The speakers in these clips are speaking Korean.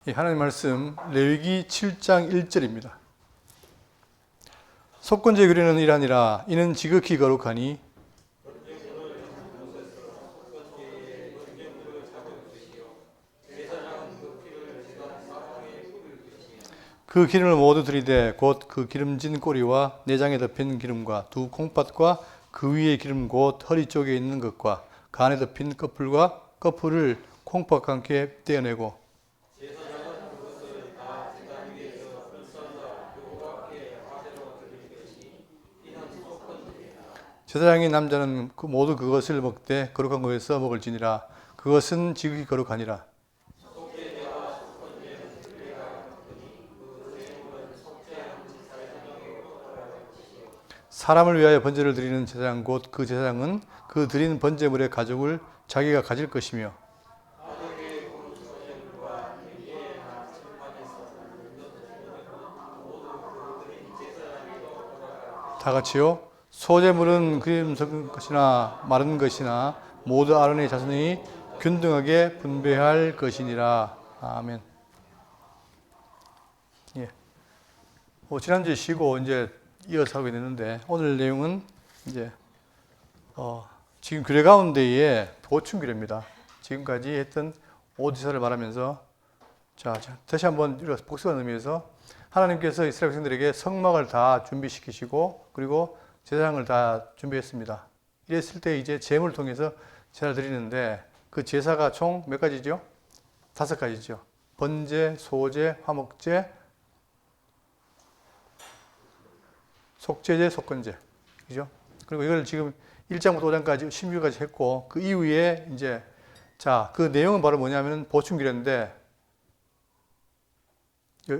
하나님 말씀 레위기 7장 1절입니다. 속건제 그리는 일 아니라 이는 지극히 거룩하니 그 기름을 모두 들이되 곧 그 기름진 꼬리와 내장에 덮인 기름과 두 콩팥과 그 위에 기름 곧 허리 쪽에 있는 것과 간에 덮인 꺼풀과 꺼풀을 콩팥과 함께 떼어내고 제사장인 남자는 모두 그것을 먹되 거룩한 것에서 먹을지니라. 그것은 지극히 거룩하니라. 사람을 위하여 번제를 드리는 제사장 곧 그 제사장은 그 드린 번제물의 가족을 자기가 가질 것이며 다 같이요. 소제물은 기름 섞은 것이나 마른 것이나 모두 아론의 자손이 균등하게 분배할 것이니라. 아멘. 예. 지난주에 쉬고 이제 이어서 하게 됐는데 오늘 내용은 이제 지금 규례 가운데에 보충 규례입니다. 지금까지 했던 오지사를 말하면서 자 다시 한번 복습하는 의미에서 하나님께서 이스라엘 백성들에게 성막을 다 준비시키시고 그리고 제사장을 다 준비했습니다. 이랬을 때 이제 제물을 통해서 제사를 드리는데 그 제사가 총 몇 가지죠? 5가지죠. 번제, 소제, 화목제, 속죄제, 속건제. 그죠? 그리고 이걸 지금 1장부터 5장까지 16까지 했고 그 이후에 이제 그 내용은 바로 뭐냐면은 보충규례인데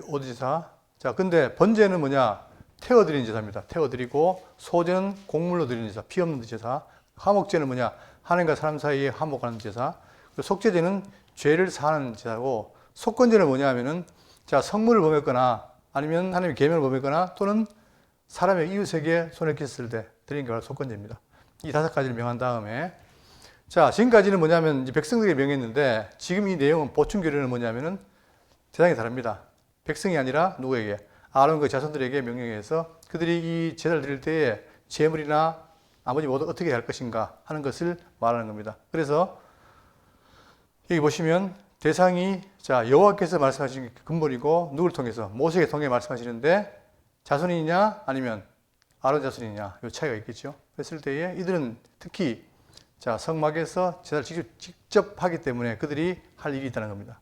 오지사. 근데 번제는 뭐냐? 태워드리는 제사입니다. 태워드리고 소제는 곡물로 드리는 제사, 피 없는 제사. 화목제는 뭐냐? 하나님과 사람 사이에 화목하는 제사. 속죄제는 죄를 사하는 제사고 속건제는 뭐냐면은 성물을 범했거나 아니면 하나님의 계명을 범했거나 또는 사람의 이웃에게 손을 kis을 때 드리는 게 바로 속건제입니다. 이 5가지를 명한 다음에 지금까지는 뭐냐면 이제 백성들에게 명했는데 지금 이 내용은 보충 규례는 뭐냐면은 대상이 다릅니다. 백성이 아니라 누구에게? 아론과 자손들에게 명령해서 그들이 이 제사를 드릴 때에 제물이나 나머지 모두 어떻게 할 것인가 하는 것을 말하는 겁니다. 그래서 여기 보시면 대상이 여호와께서 말씀하신 게 근본이고 누구를 통해서? 모세에게 통해 말씀하시는데 자손이냐 아니면 아론 자손이냐 이 차이가 있겠죠. 그랬을 때에 이들은 특히 성막에서 제사를 직접 하기 때문에 그들이 할 일이 있다는 겁니다.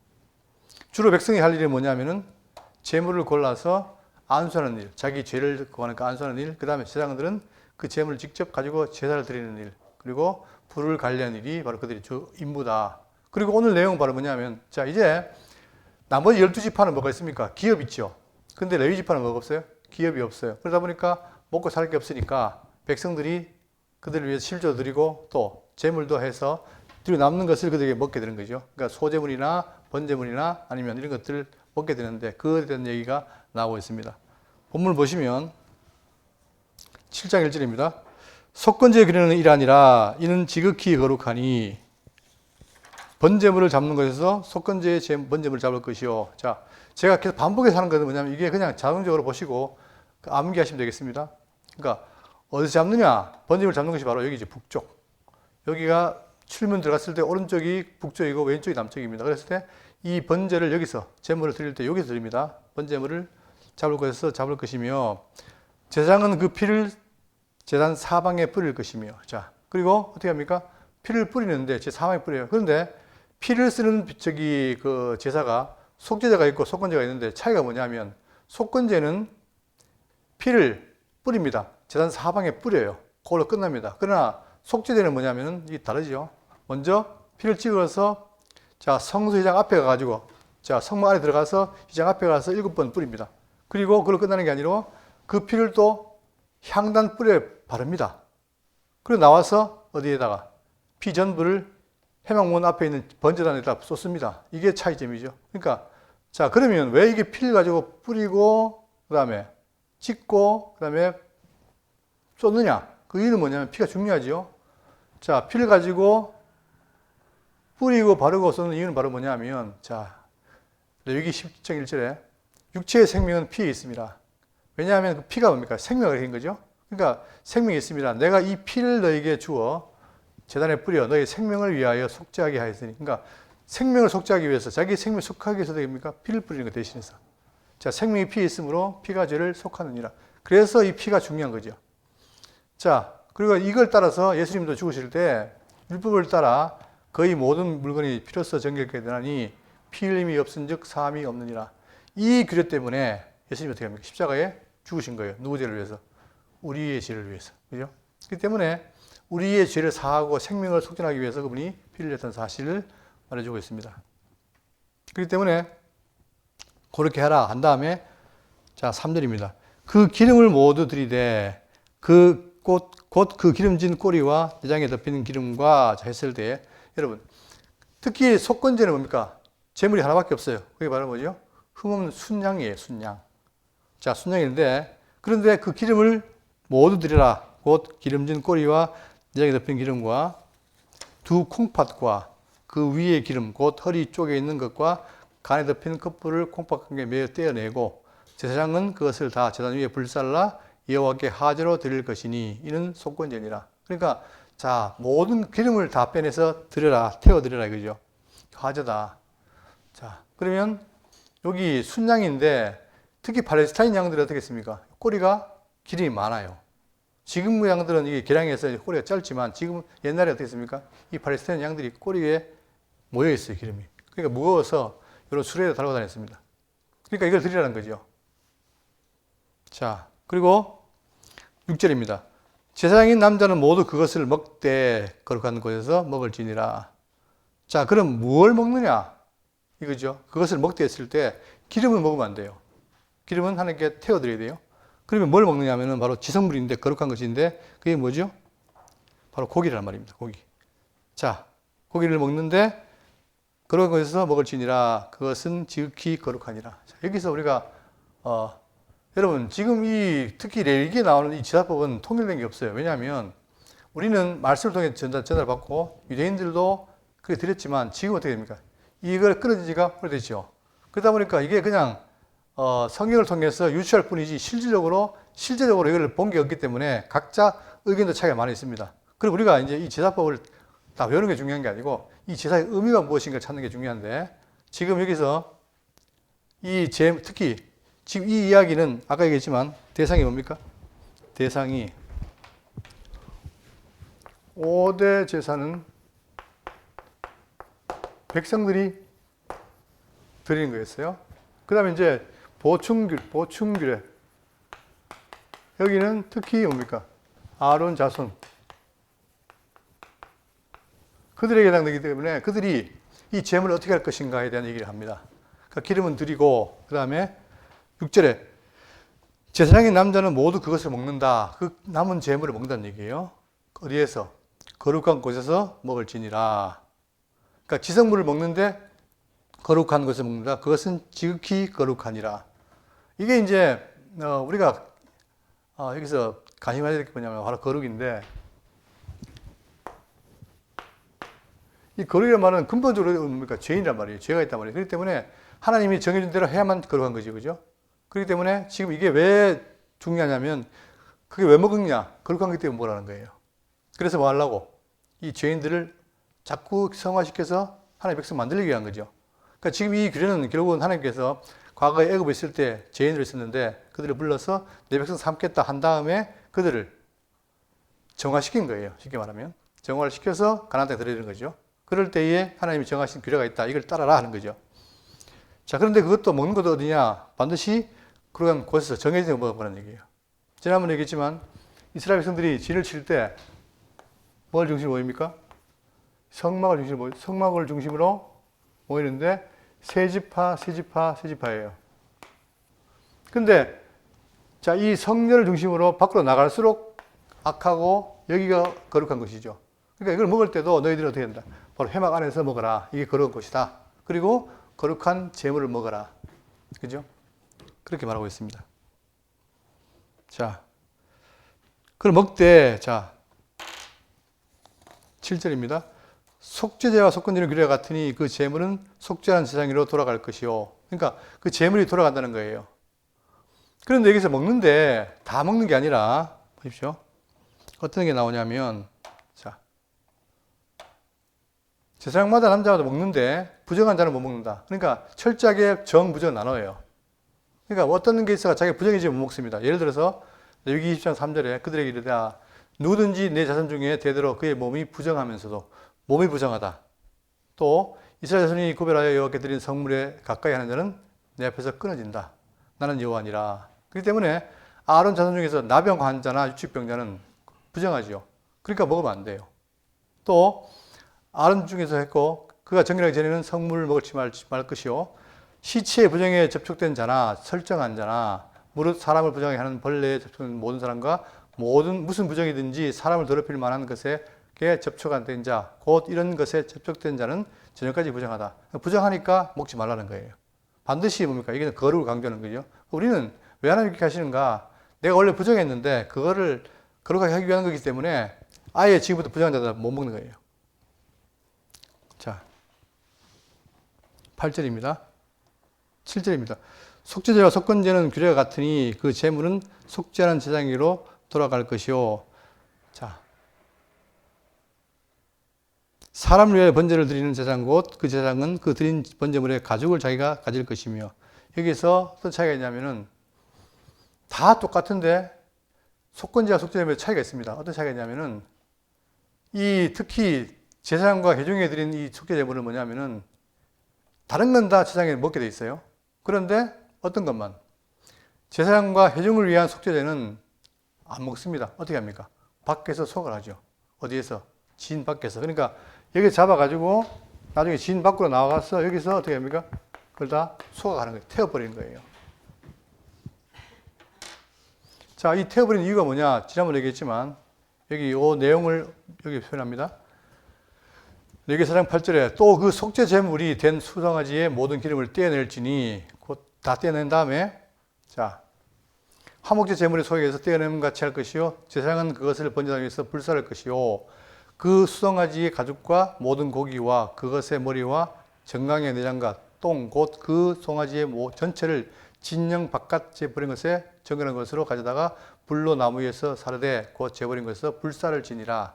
주로 백성이 할 일이 뭐냐면은 제물을 골라서 안수하는 일, 자기 죄를 구하니까 안수하는 일, 그 다음에 제사장들은 그 제물을 직접 가지고 제사를 드리는 일, 그리고 불을 관리하는 일이 바로 그들의 주 임무다. 그리고 오늘 내용은 바로 뭐냐면 이제 나머지 12지파는 뭐가 있습니까? 기업 있죠. 근데 레위지파는 뭐가 없어요? 기업이 없어요. 그러다 보니까 먹고 살 게 없으니까 백성들이 그들을 위해서 실조 드리고 또 제물도 해서 뒤로 남는 것을 그들에게 먹게 되는 거죠. 그러니까 소제물이나 번제물이나 아니면 이런 것들을 먹게 되는데 그에 대한 얘기가 나오고 있습니다. 본문을 보시면 7장 1절입니다. 속건제 그리는 일 아니라 이는 지극히 거룩하니 번제물을 잡는 것에서 속건제의 번제물을 잡을 것이요. 제가 계속 반복해서 하는 것은 뭐냐면 이게 그냥 자동적으로 보시고 암기하시면 되겠습니다. 그러니까 어디서 잡느냐? 번제물을 잡는 것이 바로 여기지, 북쪽. 여기가 출문 들어갔을 때 오른쪽이 북쪽이고 왼쪽이 남쪽입니다. 그랬을 때 이 번제를 여기서 제물을 드릴 때 여기서 드립니다. 번제물을 잡을 것에서 잡을 것이며 제사장은 그 피를 제단 사방에 뿌릴 것이며 그리고 어떻게 합니까? 피를 뿌리는데 제 사방에 뿌려요. 그런데 피를 쓰는 그 제사가 속죄제가 있고 속건제가 있는데 차이가 뭐냐면 속건제는 피를 뿌립니다. 제단 사방에 뿌려요. 그걸로 끝납니다. 그러나 속죄제는 뭐냐면은 이게 다르죠. 먼저 피를 찍어서 성소회장 앞에 가가지고 성막 안에 들어가서 회장 앞에 가서 7번 뿌립니다. 그리고 그걸로 끝나는 게 아니라 그 피를 또 향단 뿔에 바릅니다. 그리고 나와서 어디에다가 피 전부를 회막문 앞에 있는 번제단에다 쏟습니다. 이게 차이점이죠. 그러니까 그러면 왜 이게 피를 가지고 뿌리고 그 다음에 찍고 그 다음에 쏟느냐? 그 이유는 뭐냐면 피가 중요하죠. 피를 가지고 뿌리고 바르고 쏟는 이유는 바로 뭐냐면 여기 10장 1절에 육체의 생명은 피에 있습니다. 왜냐하면 그 피가 뭡니까? 생명을 가진 거죠. 그러니까 생명이 있습니다. 내가 이 피를 너에게 주어 제단에 뿌려 너의 생명을 위하여 속죄하게 하였으니. 그러니까 생명을 속죄하기 위해서 자기 생명을 속하기 위해서 됩니까? 피를 뿌리는 것 대신해서. 자, 생명이 피에 있으므로 피가 죄를 속하느니라. 그래서 이 피가 중요한 거죠. 자, 그리고 이걸 따라서 예수님도 죽으실 때 율법을 따라 거의 모든 물건이 피로써 정결케 되나니 피 흘림이 없은즉 사함이 없느니라. 이 규례 때문에 예수님이 어떻게 합니까? 십자가에 죽으신 거예요. 누구 죄를 위해서? 우리의 죄를 위해서. 그죠? 그렇기 때문에 우리의 죄를 사하고 생명을 속전하기 위해서 그분이 피를 흘렸다는 사실을 말해주고 있습니다. 그렇기 때문에 그렇게 하라 한 다음에 자 3절입니다. 그 기름을 모두 들이되 곧 그 기름진 꼬리와 내장에 덮이는 기름과 했을 때 여러분 특히 속건제는 뭡니까? 제물이 하나밖에 없어요. 그게 바로 뭐죠? 흠없는 순양이에요. 순양. 자 순양인데 그런데 그 기름을 모두 드리라. 곧 기름진 꼬리와 내장에 덮인 기름과 두 콩팥과 그 위에 기름 곧 허리 쪽에 있는 것과 간에 덮인 컵불을 콩팥 관계 매어 떼어내고 제사장은 그것을 다 제단 위에 불살라 여호와께 화제로 드릴 것이니 이는 속건제니라. 그러니까 자 모든 기름을 다 빼내서 드려라. 태워 드려라 이거죠. 화제다. 자 그러면 여기 순양인데 특히 팔레스타인 양들은 어떻게 했습니까? 꼬리가 길이 많아요. 지금 양들은 이게 개량해서 꼬리가 짧지만 지금 옛날에 어떻게 했습니까? 이 팔레스타인 양들이 꼬리에 모여 있어요, 기름이. 그러니까 무거워서 이런 수레에 달고 다녔습니다. 그러니까 이걸 드리라는 거죠. 자, 그리고 6절입니다. 제사장인 남자는 모두 그것을 먹되 거룩한 곳에서 먹을지니라. 자, 그럼 무엇을 먹느냐? 이거죠. 그것을 먹되 했을 때 기름을 먹으면 안 돼요. 기름은 하나님께 태워드려야 돼요. 그러면 뭘 먹느냐 하면 바로 지성물인데 거룩한 것인데 그게 뭐죠? 바로 고기란 말입니다. 고기. 자, 고기를 먹는데 거룩한 것에서 먹을지니라. 그것은 지극히 거룩하니라. 자, 여기서 우리가 여러분 지금 이 특히 레위기에 나오는 이 제사법은 통일된 게 없어요. 왜냐하면 우리는 말씀을 통해 전달받고 유대인들도 그렇게 드렸지만 지금 어떻게 됩니까? 이걸 끊어진 지가 오래됐죠. 그러다 보니까 이게 그냥 성경을 통해서 유추할 뿐이지 실제적으로 이걸 본 게 없기 때문에 각자 의견도 차이가 많이 있습니다. 그리고 우리가 이제 이 제사법을 다 배우는 게 중요한 게 아니고 이 제사의 의미가 무엇인가 찾는 게 중요한데 지금 여기서 특히 지금 이 이야기는 아까 얘기했지만 대상이 뭡니까? 대상이 5대 제사는 백성들이 드리는 거였어요. 그 다음에 이제 보충규례. 여기는 특히 뭡니까? 아론 자손. 그들에게 해당되기 때문에 그들이 이 제물을 어떻게 할 것인가에 대한 얘기를 합니다. 그러니까 기름은 드리고, 그 다음에 6절에 제사장인 남자는 모두 그것을 먹는다. 그 남은 제물을 먹는다는 얘기예요. 어디에서? 거룩한 곳에서 먹을지니라. 그러니까 지성물을 먹는데 거룩한 것을 먹는다. 그것은 지극히 거룩하니라. 이게 이제 우리가 여기서 관심해야 될 게 뭐냐면 바로 거룩인데 이 거룩이라는 말은 근본적으로 뭡니까? 죄인이란 말이에요. 죄가 있단 말이에요. 그렇기 때문에 하나님이 정해준 대로 해야만 거룩한 거지, 그죠? 그렇기 때문에 지금 이게 왜 중요하냐면 그게 왜 먹었냐? 거룩한 것 때문에 뭐라는 거예요. 그래서 뭐 하려고? 이 죄인들을 자꾸 성화시켜서 하나님의 백성 만들기 위한 거죠. 그러니까 지금 이 규례는 결국은 하나님께서 과거에 애굽에 있을 때 죄인들이 있었는데 그들을 불러서 내 백성 삼겠다 한 다음에 그들을 정화시킨 거예요. 쉽게 말하면. 정화를 시켜서 가나안 땅에 들여주는 거죠. 그럴 때에 하나님이 정하신 규례가 있다. 이걸 따라라 하는 거죠. 자, 그런데 그것도 먹는 것도 어디냐? 반드시 그런 곳에서 정해진 거 먹어보라는 얘기예요. 지난번에 얘기했지만 이스라엘 백성들이 진을 칠 때 뭘 중심으로 모입니까? 성막을 중심으로 모이는데 세 지파예요. 근데 자, 이 성전을 중심으로 밖으로 나갈수록 악하고 여기가 거룩한 것이죠. 그러니까 이걸 먹을 때도 너희들이 어떻게 된다? 바로 회막 안에서 먹어라. 이게 거룩한 것이다. 그리고 거룩한 제물을 먹어라. 그죠? 그렇게 말하고 있습니다. 자, 그걸 먹되, 자, 7절입니다. 속죄제와 속건제는 규례가 같으니 그 제물은 속죄한 제사장으로 돌아갈 것이요. 그러니까 그 재물이 돌아간다는 거예요. 그런데 여기서 먹는데 다 먹는 게 아니라 보십시오. 어떤 게 나오냐면 자, 제사장마다 남자마다 먹는데 부정한 자는 못 먹는다. 그러니까 철저하게 정부정 나눠요. 그러니까 어떤 게 있어가 자기가 부정해지면 못 먹습니다. 예를 들어서 여기 20장 3절에 그들에게 이르되 누구든지 내 자손 중에 대대로 그의 몸이 부정하면서도 몸이 부정하다. 또 이스라엘 자손이 구별하여 여호와께 드린 성물에 가까이 하는 자는 내 앞에서 끊어진다. 나는 여호와니라. 그렇기 때문에 아론 자손 중에서 나병 환자나 유축병자는 부정하지요. 그러니까 먹으면 안 돼요. 또 아론 중에서 했고 그가 정결하기 전에는 성물을 먹을지 말 것이요. 시체의 부정에 접촉된 자나 설정한 자나 무릇 사람을 부정하게 하는 벌레에 접촉된 모든 사람과 무슨 부정이든지 사람을 더럽힐 만한 것에 접촉된 자, 곧 이런 것에 접촉된 자는 저녁까지 부정하다. 부정하니까 먹지 말라는 거예요. 반드시 뭡니까? 이게 거룩을 강조하는 거죠. 우리는 왜 하나님 이렇게 하시는가? 내가 원래 부정했는데 그거를 거룩하게 하기 위한 거기 때문에 아예 지금부터 부정한 자들 못 먹는 거예요. 자, 8절입니다. 7절입니다. 속죄제와 속건제는 규례가 같으니 그 제물은 속죄하는 제사장에게로 돌아갈 것이요. 자, 사람을 위하여 번제를 드리는 제사장 곧 그 제사장은 그 드린 번제물의 가죽을 자기가 가질 것이며 여기서 어떤 차이가 있냐면은 다 똑같은데 속건제와 속죄제물의 차이가 있습니다. 어떤 차이가 있냐면은 이 특히 제사장과 회중에 드린 이 속죄제물은 뭐냐면은 다른 건 다 제사장이 먹게 돼 있어요. 그런데 어떤 것만 제사장과 회중을 위한 속죄제는 안 먹습니다. 어떻게 합니까? 밖에서 속을 하죠. 어디에서? 진 밖에서. 그러니까 여기 잡아가지고 나중에 진 밖으로 나와서 여기서 어떻게 합니까? 그걸 다 속아가는 거예요. 태워버리는 거예요. 자, 이 태워버리는 이유가 뭐냐? 지난번에 얘기했지만 여기 이 내용을 여기 표현합니다. 여기 4장 8절에 또 그 속죄 제물이 된 수송아지의 모든 기름을 떼어낼지니 곧 다 떼어낸 다음에 자 화목제 제물의 소액에서 떼어내는 같이 할 것이요 제사장은 그것을 번제하기 위해서 불사를 것이요 그 수송아지의 가죽과 모든 고기와 그것의 머리와 정강의 내장과 똥 곧 그 송아지의 전체를 진영 바깥에 버린 것에 정결한 것으로 가져다가 불로 나무 위에서 사르되 곧 재버린 것에서 불사를 지니라.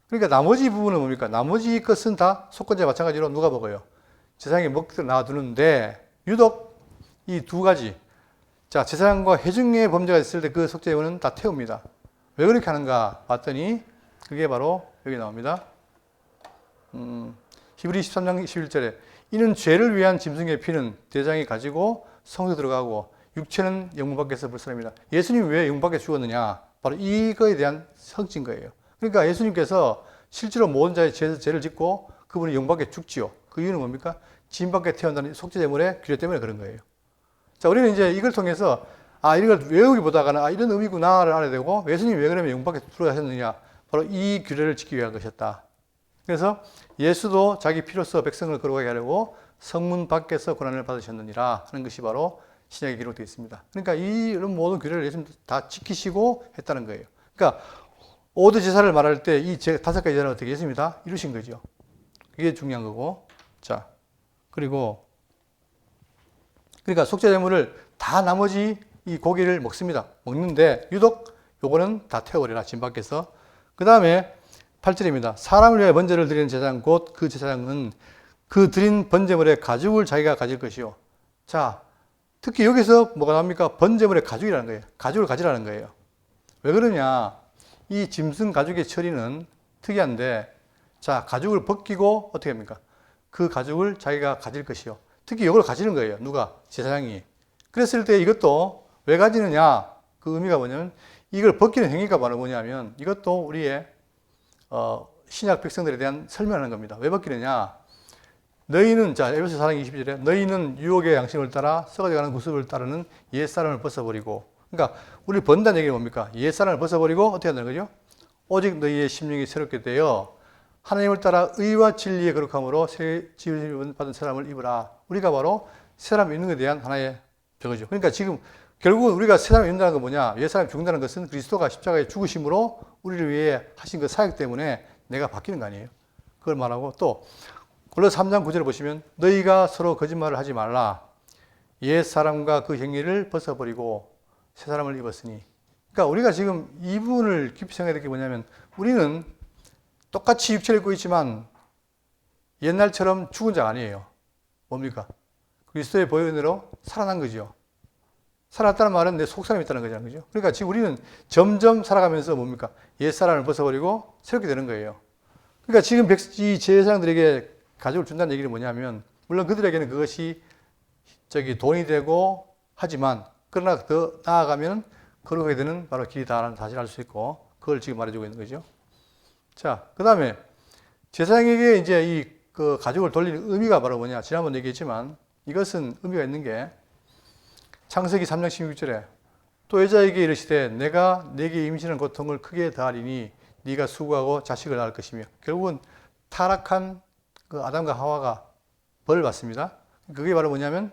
그러니까 나머지 부분은 뭡니까? 나머지 것은 다 속건제 마찬가지로 누가 먹어요? 제사장이 먹도록 놔두는데 유독 이 두 가지 자 제사장과 회중의 범죄가 있을 때 그 속죄제물은 다 태웁니다. 왜 그렇게 하는가 봤더니 그게 바로 여기 나옵니다. 히브리 13장 11절에 이는 죄를 위한 짐승의 피는 대장이 가지고 성소에 들어가고 육체는 영문 밖에서 불사릅니다. 예수님이 왜 영문 밖에 죽었느냐? 바로 이거에 대한 성진 거예요. 그러니까 예수님께서 실제로 모든 자의 죄를 짓고 그분이 영문 밖에 죽지요. 그 이유는 뭡니까? 짐 밖에 태운다는 속죄제물의 규례 때문에 그런 거예요. 자, 우리는 이제 이걸 통해서 이걸 외우기보다는 이런 의미구나를 알아야 되고 예수님이 왜 그러면 영문 밖에 들어가셨느냐? 바로 이 규례를 지키기 위한 것이었다. 그래서 예수도 자기 피로써 백성을 거룩하게 하려고 성문 밖에서 고난을 받으셨느니라 하는 것이 바로 신약에 기록되어 있습니다. 그러니까 이런 모든 규례를 예수님 다 지키시고 했다는 거예요. 그러니까 5대 제사를 말할 때 이 5가지 제사를 어떻게 예수님이 다 이루신 거죠. 그게 중요한 거고. 자, 그리고 그러니까 속죄제물을 다 나머지 이 고기를 먹습니다. 먹는데 유독 요거는 다 태워버려라. 진 밖에서. 그 다음에 8절입니다. 사람을 위하여 번제를 드리는 제사장 곧 그 제사장은 그 드린 번제물의 가죽을 자기가 가질 것이요. 자, 특히 여기서 뭐가 나옵니까? 번제물의 가죽이라는 거예요. 가죽을 가지라는 거예요. 왜 그러냐? 이 짐승 가죽의 처리는 특이한데 자, 가죽을 벗기고 어떻게 합니까? 그 가죽을 자기가 가질 것이요. 특히 이걸 가지는 거예요. 누가? 제사장이. 그랬을 때 이것도 왜 가지느냐? 그 의미가 뭐냐면 이걸 벗기는 행위가 바로 뭐냐면 이것도 우리의 신약 백성들에 대한 설명하는 겁니다. 왜 벗기느냐? 너희는 자 에베소 4장 20절에 너희는 유혹의 양심을 따라 썩어져가는 구습을 따르는 옛사람을 벗어버리고 그러니까 우리 번다는 얘기는 뭡니까? 옛사람을 벗어버리고 어떻게 한다는 거죠? 오직 너희의 심령이 새롭게 되어 하나님을 따라 의와 진리의 거룩함으로 새 지음을 받은 사람을 입으라. 우리가 바로 새 사람 입는 것에 대한 하나의 저거죠. 그러니까 지금 결국은 우리가 새 사람 입는다는 건 뭐냐? 옛 사람이 죽는다는 것은 그리스도가 십자가에 죽으심으로 우리를 위해 하신 그 사역 때문에 내가 바뀌는 거 아니에요. 그걸 말하고 또 골로새 3장 9절을 보시면 너희가 서로 거짓말을 하지 말라. 옛 사람과 그 행위를 벗어버리고 새 사람을 입었으니. 그러니까 우리가 지금 이 부분을 깊이 생각해야 될 게 뭐냐면 우리는 똑같이 육체를 입고 있지만 옛날처럼 죽은 자가 아니에요. 뭡니까? 그리스도의 보혈로 살아난 거죠. 살았다는 말은 내 속사람이 있다는 거잖아요. 그죠? 그러니까 지금 우리는 점점 살아가면서 뭡니까? 옛사람을 벗어버리고 새롭게 되는 거예요. 그러니까 지금 이 제사장들에게 가족을 준다는 얘기는 뭐냐면, 물론 그들에게는 그것이 돈이 되고 하지만, 그러나 더 나아가면 거룩하게 되는 바로 길이다라는 사실을 알 수 있고, 그걸 지금 말해주고 있는 거죠. 자, 그 다음에 제사장에게 이제 그 가족을 돌리는 의미가 바로 뭐냐? 지난번 얘기했지만, 이것은 의미가 있는 게, 창세기 3장 16절에 또 여자에게 이르시되 내가 네게 임신한 고통을 크게 더하리니 네가 수고하고 자식을 낳을 것이며, 결국은 타락한 그 아담과 하와가 벌을 받습니다. 그게 바로 뭐냐면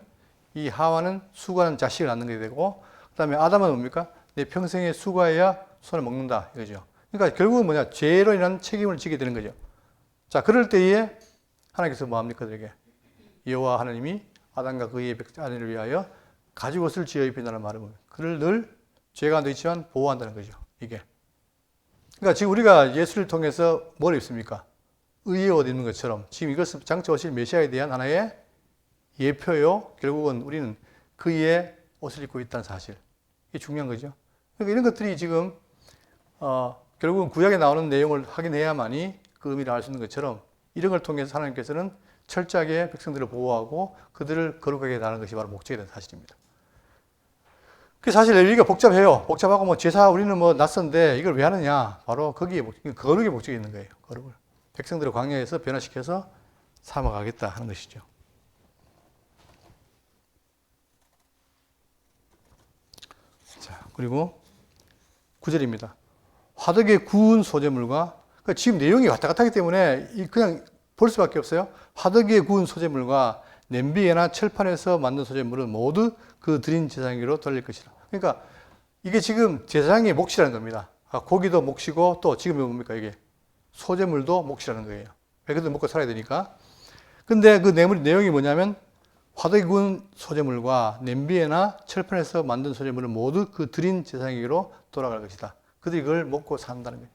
이 하와는 수고하는 자식을 낳는 게 되고, 그 다음에 아담은 뭡니까? 내 평생에 수고해야 손을 먹는다 이거죠. 그러니까 결국은 뭐냐? 죄로 인한 책임을 지게 되는 거죠. 자, 그럴 때에 하나님께서 뭐 합니까? 그들에게 여호와 하나님이 아담과 그의 아내를 위하여 가죽 옷을 지어 입힌다는 말은 그를 늘 죄가 안 있지만 보호한다는 거죠. 이게. 그러니까 지금 우리가 예수를 통해서 뭘 입습니까? 의의 옷 입는 것처럼 지금 이것은 장차 오실 메시아에 대한 하나의 예표요. 결국은 우리는 그의 옷을 입고 있다는 사실. 이게 중요한 거죠. 그러니까 이런 것들이 지금 결국은 구약에 나오는 내용을 확인해야만이 그 의미를 알 수 있는 것처럼, 이런 걸 통해서 하나님께서는 철저하게 백성들을 보호하고 그들을 거룩하게 하는 것이 바로 목적이 된 사실입니다. 그 사실 레위기가 복잡해요. 복잡하고 뭐 제사 우리는 뭐 낯선데 이걸 왜 하느냐? 바로 거기에 거룩의 목적이 있는 거예요. 거룩을. 백성들을 광야에서 변화시켜서 삼아가겠다 하는 것이죠. 자, 그리고 9절입니다. 화덕에 구운 소재물과, 그러니까 지금 내용이 왔다 갔다 하기 때문에 그냥 볼 수밖에 없어요. 화덕에 구운 소재물과 냄비에나 철판에서 만든 소재물은 모두 그 드린 제사장에게로 돌릴 것이다. 그러니까 이게 지금 제사장의 몫이라는 겁니다. 고기도 몫이고 또 지금 뭡니까? 이게 소재물도 몫이라는 거예요. 그들 먹고 살아야 되니까. 근데 그 내용이 뭐냐면 화덕에 구운 소재물과 냄비에나 철판에서 만든 소재물은 모두 그 드린 제사장에게로 돌아갈 것이다. 그들이 그걸 먹고 산다는 거예요.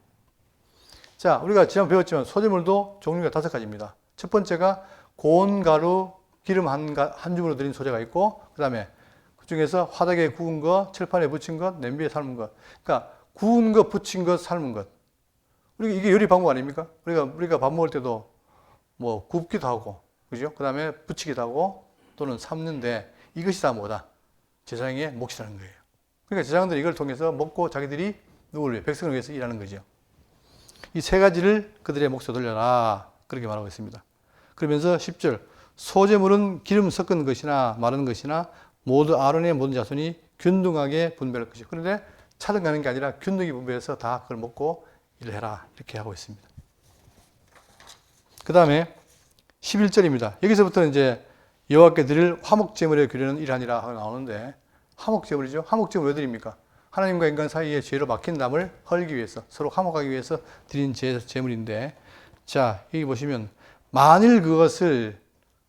자, 우리가 지난번 배웠지만 소재물도 종류가 5가지입니다. 첫 번째가 고운 가루, 기름 한 줌으로 드린 소재가 있고, 그 다음에 그 중에서 화덕에 구운 것, 철판에 붙인 것, 냄비에 삶은 것. 그러니까 구운 것, 붙인 것, 삶은 것. 이게 요리 방법 아닙니까? 우리가 밥 먹을 때도 뭐 굽기도 하고, 그죠? 그 다음에 붙이기도 하고, 또는 삶는데 이것이 다 뭐다? 제사장의 몫이라는 거예요. 그러니까 제사장들이 이걸 통해서 먹고 자기들이 누구를 위해? 백성을 위해서 일하는 거죠. 이 3가지를 그들의 몫에 돌려라. 그렇게 말하고 있습니다. 그러면서 10절. 소재물은 기름 섞은 것이나 마른 것이나 모두 아론의 모든 자손이 균등하게 분배할 것이요. 그런데 차등하는 게 아니라 균등히 분배해서 다 그걸 먹고 일을 해라. 이렇게 하고 있습니다. 그 다음에 11절입니다. 여기서부터는 이제 여호와께 드릴 화목제물에 드리는 일하니라 하고 나오는데, 화목제물이죠. 화목제물 왜 드립니까? 하나님과 인간 사이에 죄로 막힌 담을 헐기 위해서, 서로 화목하기 위해서 드린 제물인데, 자, 여기 보시면 만일 그것을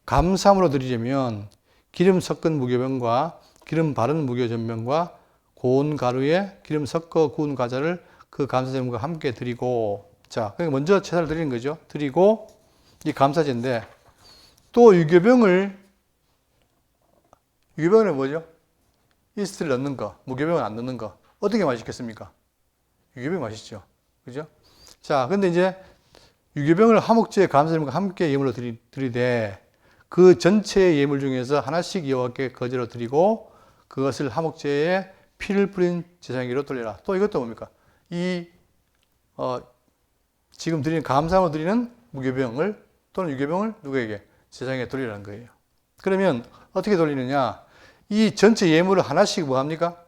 감사함으로 드리려면 기름 섞은 무교병과 기름 바른 무교전병과 고운 가루에 기름 섞어 구운 과자를 그 감사제물과 함께 드리고, 자, 그러니까 먼저 제사를 드리는 거죠. 드리고 이 감사제인데, 또 유교병은 뭐죠? 이스트를 넣는 거, 무교병은 안 넣는 거. 어떻게 맛있겠습니까? 유교병 맛있죠. 그죠? 자, 근데 이제 유교병을 화목제의 감사제물과 함께 예물로 드리되 그 전체의 예물 중에서 하나씩 여호와께 거제로 드리고 그것을 화목제에 피를 뿌린 제사장에게로 돌려라. 또 이것도 뭡니까? 지금 드리는 감사함으로 드리는 무교병을 또는 유교병을 누구에게? 제사장에게 돌리라는 거예요. 그러면 어떻게 돌리느냐? 이 전체 예물을 하나씩 뭐 합니까?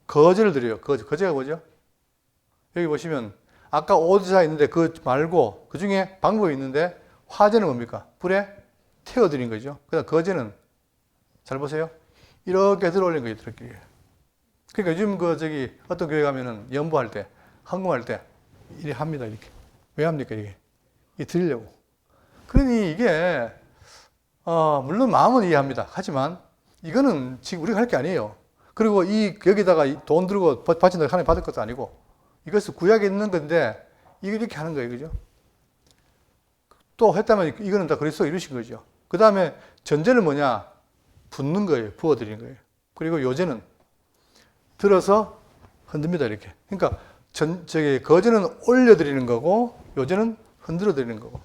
거제를 드려요. 거제가 뭐죠? 여기 보시면 아까 오드사 있는데 그 말고 그 중에 방법이 있는데, 화제는 뭡니까? 불에 태워드린 거죠. 그다음 거제는 잘 보세요. 이렇게 들어 올린 거예요. 이렇게. 그러니까 요즘 어떤 교회 가면은 연보할 때, 헌금할 때 이렇게 합니다. 이렇게. 왜 합니까? 이게 드리려고. 그러니 이게 물론 마음은 이해합니다. 하지만 이거는 지금 우리가 할 게 아니에요. 그리고 여기다가 돈 들고 바친다고 하나님 받을 것도 아니고, 이것은 구약에 있는 건데, 이거 이렇게 하는 거예요. 그죠? 또 했다면 이거는 다 그리스도가 이루신 거죠. 그 다음에 전제는 뭐냐? 붓는 거예요. 부어드리는 거예요. 그리고 요제는 들어서 흔듭니다. 이렇게. 그러니까 거제는 올려드리는 거고, 요제는 흔들어 드리는 거고.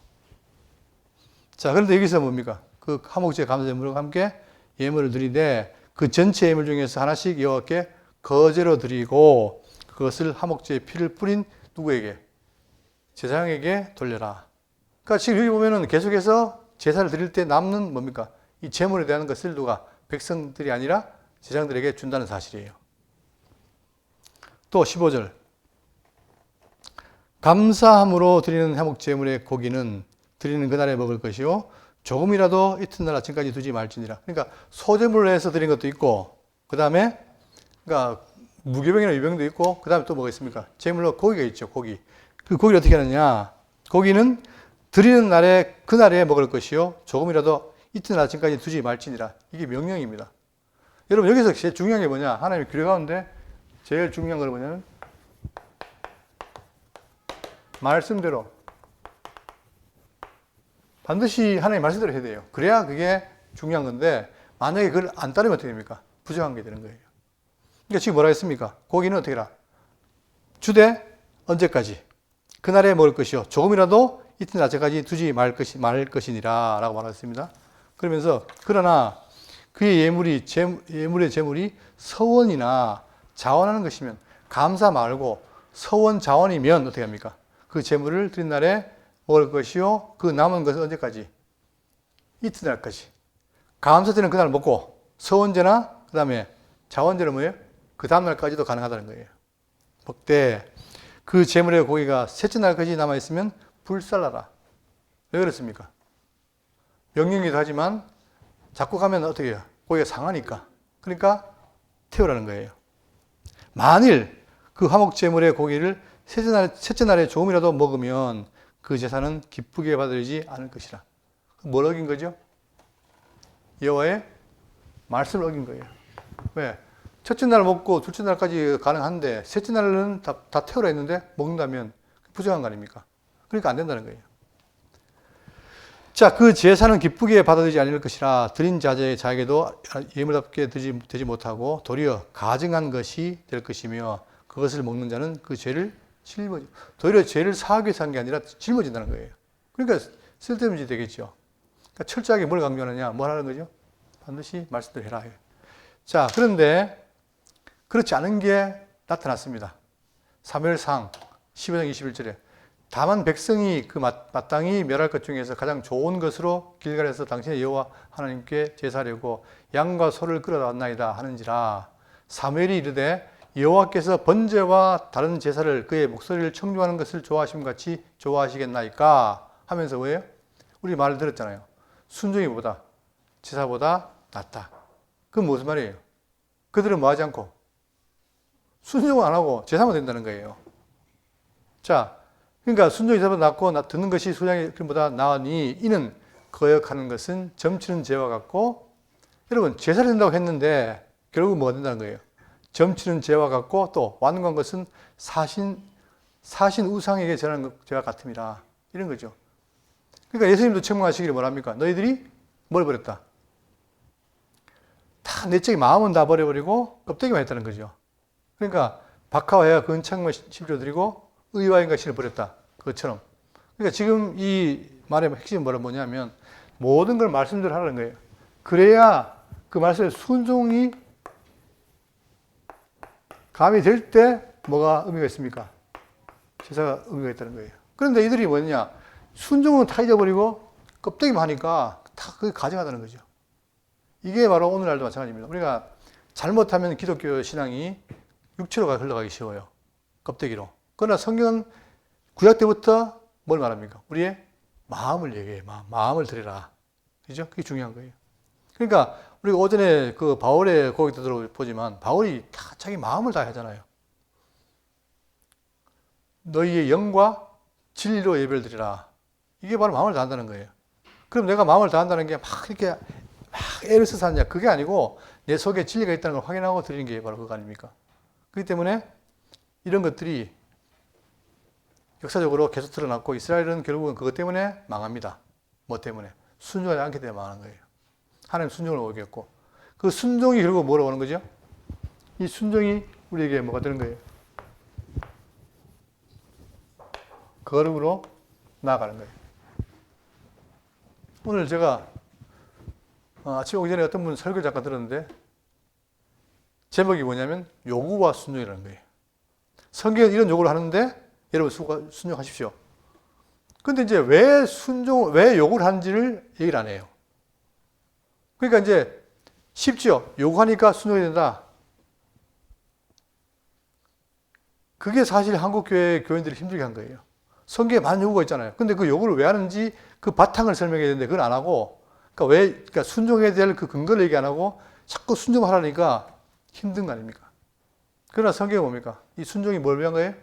자, 그런데 여기서 뭡니까? 그 화목제 감사제물과 함께 예물을 드리되, 그 전체 예물 중에서 하나씩 여호와께 거제로 드리고, 그것을 화목제의 피를 뿌린 누구에게? 제사장에게 돌려라. 그러니까 지금 여기 보면은 계속해서 제사를 드릴 때 남는 뭡니까? 이 제물에 대한 것을 누가? 백성들이 아니라 제사장들에게 준다는 사실이에요. 또 15절. 감사함으로 드리는 화목제물의 고기는 드리는 그날에 먹을 것이요 조금이라도 이튿날 아침까지 두지 말지니라. 그러니까 소제물을 해서 드린 것도 있고, 그 다음에 그러니까 무교병이나 유병도 있고, 그 다음에 또 뭐가 있습니까? 제물로 고기가 있죠. 고기. 그 고기를 어떻게 하느냐? 고기는 드리는 날에 그날에 먹을 것이요 조금이라도 이튿날 아침까지 두지 말지니라. 이게 명령입니다. 여러분 여기서 제일 중요한 게 뭐냐? 하나님의 규례 가운데 제일 중요한 건 뭐냐면 말씀대로 반드시 하나님 말씀대로 해야 돼요. 그래야 그게 중요한 건데, 만약에 그걸 안 따르면 어떻게 됩니까? 부정한 게 되는 거예요. 그러니까 지금 뭐라 했습니까? 고기는 어떻게 해라? 주되 언제까지? 그날에 먹을 것이요 조금이라도 이튿날 아침까지 두지 말 것이니라 라고 말했습니다. 그러면서 그러나 그의 예물의 제물이 서원이나 자원하는 것이면, 감사 말고 서원 자원이면 어떻게 합니까? 그 제물을 드린 날에 먹을 것이요 그 남은 것은 언제까지? 이튿날까지. 감사제는 그날 먹고, 서원제나 그 다음에 자원제는 뭐예요? 그 다음날까지도 가능하다는 거예요. 먹되 그 제물의 고기가 셋째 날까지 남아있으면 불살라라. 왜 그렇습니까? 명령이기도 하지만 자꾸 가면 어떻게 해요? 고기가 상하니까. 그러니까 태우라는 거예요. 만일 그 화목제물의 고기를 셋째 날에 조금이라도 먹으면 그 제사는 기쁘게 받아들이지 않을 것이라. 뭘 어긴 거죠? 여호와의 말씀을 어긴 거예요. 왜? 첫째 날 먹고 둘째 날까지 가능한데 셋째 날은 다 태우라 했는데 먹는다면 부정한 거 아닙니까? 그러니까 안 된다는 거예요. 자, 그 제사는 기쁘게 받아들이지 않을 것이라 드린 자에게도 예물답게 되지 못하고 도리어 가증한 것이 될 것이며, 그것을 먹는 자는 그 죄를 도리어 죄를 사하기 위해서 한 게 아니라 짊어진다는 거예요. 그러니까 쓸데없는 짓이 되겠죠. 그러니까 철저하게 뭘 강조하느냐? 뭘 하는 거죠? 반드시 말씀대로 해라. 자, 그런데 그렇지 않은 게 나타났습니다. 사무엘상 15장 21절에 다만 백성이 그 마땅히 멸할 것 중에서 가장 좋은 것으로 길갈에서 당신의 여호와 하나님께 제사하려고 양과 소를 끌어왔나이다 하는지라. 사무엘이 이르되 여호와께서 번제와 다른 제사를 그의 목소리를 청중하는 것을 좋아하심 같이 좋아하시겠나이까 하면서 왜요? 우리 말을 들었잖아요. 순종이 보다 제사보다 낫다. 그건 무슨 말이에요? 그들은 뭐 하지 않고 순종을 안 하고 제사만 된다는 거예요. 자, 그러니까 순종이 제사보다 낫고 듣는 것이 소장보다 나으니 이는 거역하는 것은 점치는 죄와 같고, 여러분 제사를 된다고 했는데 결국 뭐가 된다는 거예요? 점치는 죄와 같고 또 완고한 것은 사신 우상에게 전하는 죄와 같음이라. 이런 거죠. 그러니까 예수님도 책망하시기를 뭐랍니까? 너희들이 뭘 버렸다? 다 내적인 마음은 다 버려버리고 껍데기만 했다는 거죠. 그러니까 박하와 해와 그 은창만 심지어 드리고 의와 인과 신을 버렸다. 그것처럼. 그러니까 지금 이 말의 핵심은 뭐냐면 모든 걸 말씀대로 하라는 거예요. 그래야 그 말씀에 순종이 감이 될 때 뭐가 의미가 있습니까? 제사가 의미가 있다는 거예요. 그런데 이들이 뭐냐? 순종은 다 잊어버리고 껍데기만 하니까 다 그게 가져가다는 거죠. 이게 바로 오늘날도 마찬가지입니다. 우리가 잘못하면 기독교 신앙이 육체로 흘러가기 쉬워요. kop대기로. 그러나 성경은 구약 때부터 뭘 말합니까? 우리의 마음을 얘기해요. 마음을 드리라. 그죠? 그게 중요한 거예요. 그러니까 우리가 오전에 그 바울의 거기도 들어보지만 바울이 다 자기 마음을 다 하잖아요. 너희의 영과 진리로 예배를 드리라. 이게 바로 마음을 다한다는 거예요. 그럼 내가 마음을 다한다는 게 막 이렇게 막 애를 써서 하느냐. 그게 아니고 내 속에 진리가 있다는 걸 확인하고 드리는 게 바로 그거 아닙니까? 그렇기 때문에 이런 것들이 역사적으로 계속 드러났고 이스라엘은 결국은 그것 때문에 망합니다. 뭐 때문에? 순종하지 않기 때문에 망하는 거예요. 하나님 순종을 오겠고 그 순종이 결국 뭐라고 하는 거죠? 이 순종이 우리에게 뭐가 되는 거예요? 거룩으로 나아가는 거예요. 오늘 제가 아침 오기 전에 어떤 분 설교 잠깐 들었는데 제목이 뭐냐면 요구와 순종이라는 거예요. 성경은 이런 요구를 하는데 여러분 순종하십시오. 근데 이제 왜 요구를 하는지를 얘기를 안 해요. 그러니까 이제 쉽죠. 요구하니까 순종이 된다. 그게 사실 한국교회 교인들이 힘들게 한 거예요. 성경에 많은 요구가 있잖아요. 근데 그 요구를 왜 하는지 그 바탕을 설명해야 되는데 그걸 안 하고, 그러니까 순종해야 될 그 근거를 얘기 안 하고 자꾸 순종하라니까 힘든 거 아닙니까? 그러나 성경이 뭡니까? 이 순종이 뭘 위한 거예요?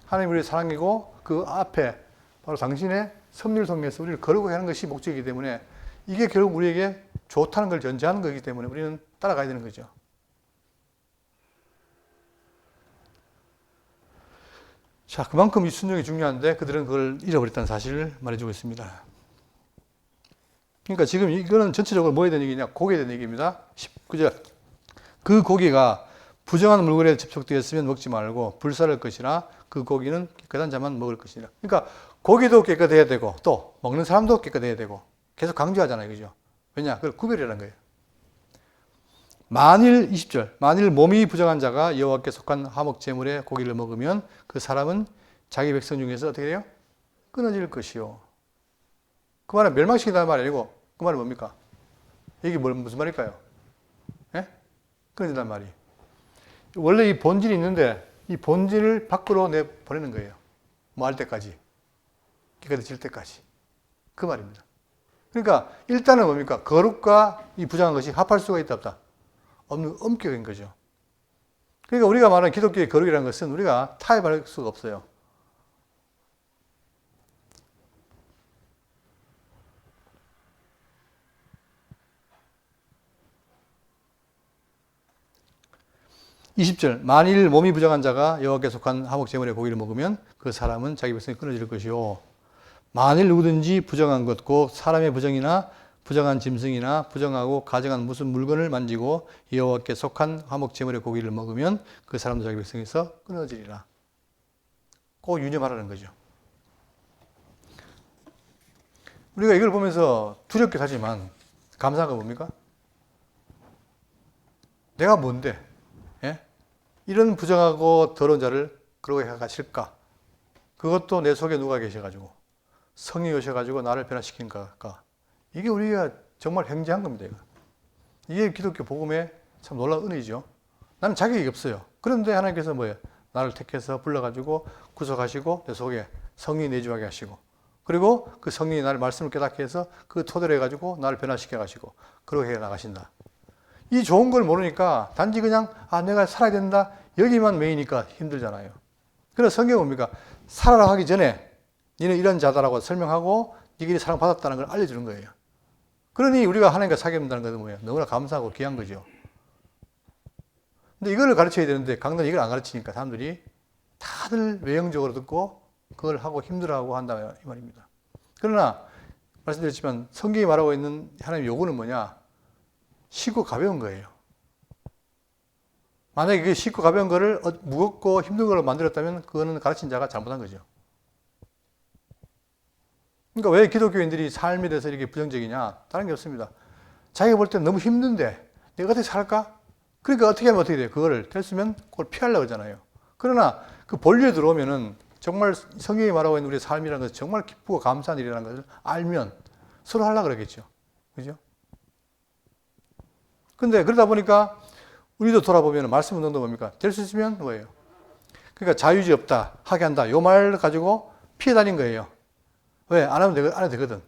하나님 우리의 사랑이고 그 앞에 바로 당신의 섭리를 통해서 우리를 거룩하게 하는 것이 목적이기 때문에 이게 결국 우리에게 좋다는 걸 전제하는 거기 때문에 우리는 따라가야 되는 거죠. 자, 그만큼 이 순종이 중요한데 그들은 그걸 잃어버렸다는 사실을 말해주고 있습니다. 그러니까 지금 이거는 전체적으로 뭐에 대한 얘기냐? 고기에 대한 얘기입니다. 19절. 그 고기가 부정한 물건에 접촉되었으면 먹지 말고 불사를 것이라 그 고기는 깨끗한 자만 먹을 것이라. 그러니까 고기도 깨끗해야 되고 또 먹는 사람도 깨끗해야 되고 계속 강조하잖아요. 그죠? 왜냐? 그걸 구별이라는 거예요. 만일 20절. 만일 몸이 부정한 자가 여호와께 속한 화목 제물의 고기를 먹으면 그 사람은 자기 백성 중에서 어떻게 돼요? 끊어질 것이요. 그 말은 멸망시킨다는 말이 아니고 그 말은 뭡니까? 이게 무슨 말일까요? 예? 끊어진다는 말이. 원래 이 본질이 있는데 이 본질을 밖으로 내보내는 거예요. 뭐 할 때까지. 깨끗해질 때까지. 그 말입니다. 그러니까 일단은 뭡니까? 거룩과 이 부정한 것이 합할 수가 있다 없다? 없는 엄격인 거죠. 그러니까 우리가 말하는 기독교의 거룩이라는 것은 우리가 타협할 수가 없어요. (20절) 만일 몸이 부정한 자가 여호와께 속한 화목 제물의 고기를 먹으면 그 사람은 자기 백성이 끊어질 것이요. 만일 누구든지 부정한 것 곧 사람의 부정이나 부정한 짐승이나 부정하고 가증한 무슨 물건을 만지고 여호와께 속한 화목 제물의 고기를 먹으면 그 사람도 자기 백성에서 끊어지리라. 꼭 유념하라는 거죠. 우리가 이걸 보면서 두렵긴 하지만 감사한 건 뭡니까? 내가 뭔데? 예? 이런 부정하고 더러운 자를 그러고 해가실까? 그것도 내 속에 누가 계셔가지고 성이 오셔가지고 나를 변화시킨가? 이게 우리가 정말 횡재한 겁니다. 이게 기독교 복음의 참 놀라운 은혜죠. 나는 자격이 없어요. 그런데 하나님께서 뭐예요? 나를 택해서 불러가지고 구속하시고 내 속에 성이 내주하게 하시고 그리고 그 성령이 나를 말씀을 깨닫게 해서 그 토대로 해가지고 나를 변화시켜 가시고 그러게 해 나가신다. 이 좋은 걸 모르니까 단지 그냥 내가 살아야 된다 여기만 메이니까 힘들잖아요. 그래서 성경은 뭡니까? 살아라 하기 전에 너는 이런 자다라고 설명하고 네들이 사랑받았다는 걸 알려주는 거예요. 그러니 우리가 하나님과 사귀게 된다는 것은 뭐예요? 너무나 감사하고 귀한 거죠. 근데 이걸 가르쳐야 되는데 강단이 이걸 안 가르치니까 사람들이 다들 외형적으로 듣고 그걸 하고 힘들어하고 한다 이 말입니다. 그러나 말씀드렸지만 성경이 말하고 있는 하나님의 요구는 뭐냐? 쉽고 가벼운 거예요. 만약에 그 쉽고 가벼운 거를 무겁고 힘든 걸로 만들었다면 그거는 가르친 자가 잘못한 거죠. 그러니까 왜 기독교인들이 삶에 대해서 이렇게 부정적이냐? 다른 게 없습니다. 자기가 볼 때 너무 힘든데 내가 어떻게 살까? 그러니까 어떻게 하면 어떻게 돼요? 그거를 됐으면 그걸 피하려고 하잖아요. 그러나 그 본류에 들어오면은 정말 성경이 말하고 있는 우리의 삶이라는 것은 정말 기쁘고 감사한 일이라는 것을 알면 서로 하려고 그러겠죠. 그죠? 근데 그러다 보니까 우리도 돌아보면 말씀 운동도 뭡니까? 될 수 있으면 뭐예요? 그러니까 자유주의 없다, 하게 한다. 요 말 가지고 피해 다닌 거예요. 왜? 안 해도 되거든.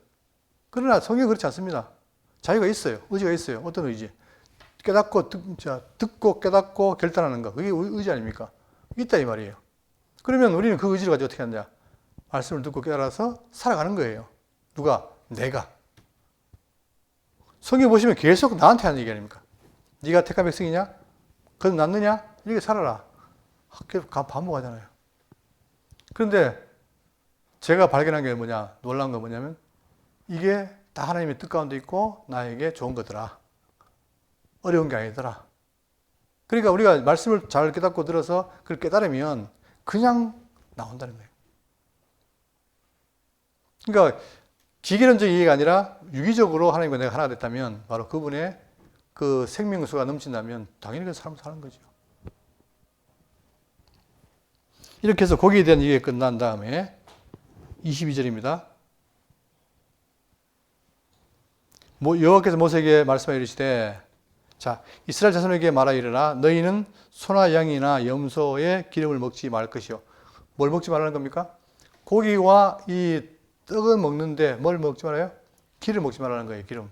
그러나 성경은 그렇지 않습니다. 자유가 있어요. 의지가 있어요. 어떤 의지? 깨닫고, 듣고 깨닫고 결단하는 거. 그게 의지 아닙니까? 있다 이 말이에요. 그러면 우리는 그 의지를 가지고 어떻게 하느냐? 말씀을 듣고 깨달아서 살아가는 거예요. 누가? 내가. 성경 보시면 계속 나한테 하는 얘기 아닙니까? 네가 택한 백성이냐? 그건 낫느냐? 이렇게 살아라. 계속 반복하잖아요. 그런데 제가 발견한 게 뭐냐, 놀라운 건 뭐냐면 이게 다 하나님의 뜻 가운데 있고 나에게 좋은 거더라. 어려운 게 아니더라. 그러니까 우리가 말씀을 잘 깨닫고 들어서 그걸 깨달으면 그냥 나온다는 거예요. 그러니까 기계론적 이해가 아니라 유기적으로 하나님과 내가 하나 됐다면 바로 그분의 그 생명수가 넘친다면 당연히 그 삶을 사는 거죠. 이렇게 해서 거기에 대한 이해가 끝난 다음에 22절입니다. 여호와께서 모세에게 말씀하여 이르시되 자, 이스라엘 자손에게 말하 이르라 너희는 소나 양이나 염소의 기름을 먹지 말 것이요. 뭘 먹지 말라는 겁니까? 고기와 이 떡은 먹는데 뭘 먹지 말아요? 기름 먹지 말라는 거예요. 기름.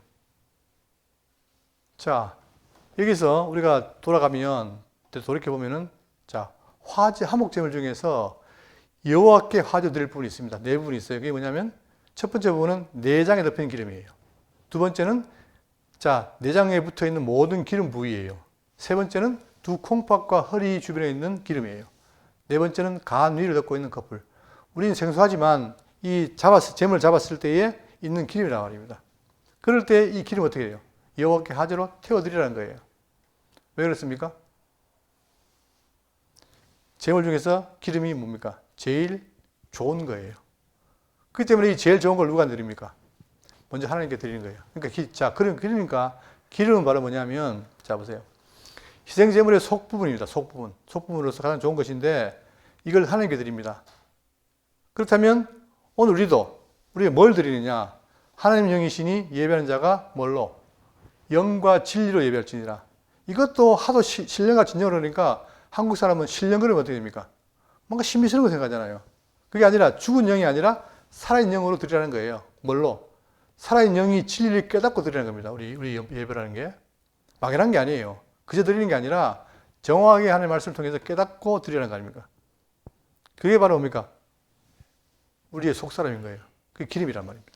자, 여기서 우리가 돌아가면 돌이켜보면은 자, 화제 화목제물 중에서 여호와께 화제 드릴 부분이 있습니다. 네 부분이 있어요. 그게 뭐냐면 첫 번째 부분은 내장에 덮인 기름이에요. 두 번째는 자, 내장에 붙어 있는 모든 기름 부위예요. 세 번째는 두 콩팥과 허리 주변에 있는 기름이에요. 네 번째는 간 위를 덮고 있는 커플. 우리는 생소하지만 이 재물을 잡았을 때에 있는 기름이라고 말입니다. 그럴 때 이 기름 어떻게 해요? 여호와께 화제로 태워드리라는 거예요. 왜 그렇습니까? 재물 중에서 기름이 뭡니까? 제일 좋은 거예요. 그렇기 때문에 이 제일 좋은 걸 누가 드립니까? 먼저 하나님께 드리는 거예요. 그러니까 그러니까 기름은 바로 뭐냐면 자 보세요. 희생제물의 속부분입니다. 속부분으로서 가장 좋은 것인데 이걸 하나님께 드립니다. 그렇다면 오늘 우리가 뭘 드리느냐? 하나님 영이시니 예배하는 자가 뭘로? 영과 진리로 예배할지니라. 이것도 하도 신령과 진정을 하니까 한국 사람은 신령 그러면 어떻게 됩니까? 뭔가 신비스러운 거 생각하잖아요. 그게 아니라 죽은 영이 아니라 살아있는 영으로 드리라는 거예요. 뭘로? 살아있는 영이 진리를 깨닫고 드리는 겁니다. 우리 예배라는 게. 막연한 게 아니에요. 그저 드리는 게 아니라 정확하게 하나님의 말씀을 통해서 깨닫고 드리라는 거 아닙니까? 그게 바로 뭡니까? 우리의 속사람인 거예요. 그게 기름이란 말입니다.